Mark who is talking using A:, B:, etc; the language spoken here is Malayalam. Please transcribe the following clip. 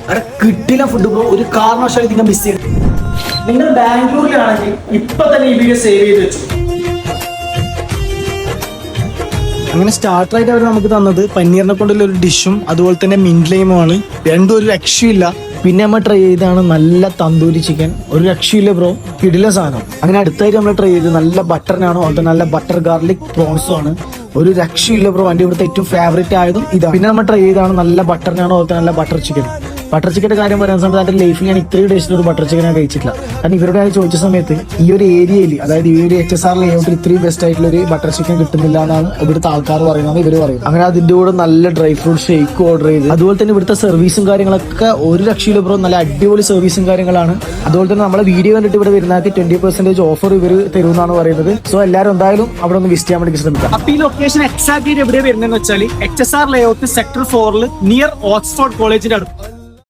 A: അവിടെ കിട്ടില്ല ഫുഡ് ബ്രോ. ഒരു കാരണവശാലും ഇതിനെ മിസ് ചെയ്യും. നിങ്ങൾ ബാംഗ്ലൂരിലാണെങ്കിൽ ഇപ്പൊ തന്നെ ഈ വീഡിയോ സേവ് ചെയ്ത് വെച്ചു. അങ്ങനെ സ്റ്റാർട്ടറായിട്ട് അവർ നമുക്ക് തന്നത് പനീറിനെ കൊണ്ടുള്ള ഒരു ഡിഷും അതുപോലെ തന്നെ മിന്റ് ലൈമുമാണ്. രണ്ടും ഒരു രക്ഷയില്ല. പിന്നെ നമ്മൾ ട്രൈ ചെയ്താണ് നല്ല തന്തൂരി ചിക്കൻ. ഒരു രക്ഷയില്ല ബ്രോ, കിടില സാധനം. അങ്ങനെ അടുത്തായിട്ട് നമ്മൾ ട്രൈ ചെയ്ത് നല്ല ബട്ടറിനാണോ അതുപോലെ നല്ല ബട്ടർ ഗാർലിക് പ്രോൺസും ആണ്. ഒരു രക്ഷയില്ല ബ്രോ. എൻ്റെ ഇവിടുത്തെ ഏറ്റവും ഫേവറേറ്റ് ആയതും ഇതാണ്. പിന്നെ നമ്മൾ ട്രൈ ചെയ്താണ് നല്ല ബട്ടറിനാണോ അതുപോലെ നല്ല ബട്ടർ ചിക്കൻ. ബട്ടർ ചിക്കൻ്റെ കാര്യം പറയുന്ന സമയത്ത് എൻ്റെ ലൈഫിൽ ഞാൻ ഇത്രയും ടേസ്റ്റിൽ ഒരു ബട്ടർ ചിക്കൻ ഞാൻ കഴിച്ചിട്ടില്ല. കാരണം ഇവരുടെ ചോദിച്ച സമയത്ത് ഈ ഒരു ഏരിയയിൽ, അതായത് ഈ ഒരു HSR ലേഔട്ടിൽ ഇത്രയും ബെസ്റ്റ് ആയിട്ടുള്ള ഒരു ബട്ടർ ചിക്കൻ കിട്ടുന്നില്ല എന്നാണ് ഇവിടുത്തെ ആൾക്കാർ പറയുന്നത്. ഇവർ പറയും അങ്ങനെ അതിൻ്റെ കൂടെ നല്ല ഡ്രൈ ഫ്രൂട്ട് ഷേക്ക് ഓർഡർ ചെയ്ത്. അതുപോലെ തന്നെ ഇവിടുത്തെ സർവീസും കാര്യങ്ങളൊക്കെ ഒരു രക്ഷയില്ല ബ്രോ. നല്ല അടിപൊളി സർവീസും കാര്യങ്ങളാണ്. അതുപോലെ തന്നെ നമ്മളെ വീഡിയോ കണ്ടിട്ട് ഇവിടെ വരുന്നതിന് 20% ഓഫർ ഇവർ തരുമെന്നാണ് പറയുന്നത്. സോ എല്ലാവരും എന്തായാലും അവിടെ ഒന്ന് വിസിറ്റ് ചെയ്യാൻ വേണ്ടി ശ്രമിക്കാം. അപ്പൊ ഈ ലൊക്കേഷൻ എക്സാക്ട് എവിടെ വരുന്നതെന്ന് വെച്ചാൽ HSR layout sector 4 near Oxford കോളേജിന്റെ അടുത്ത്.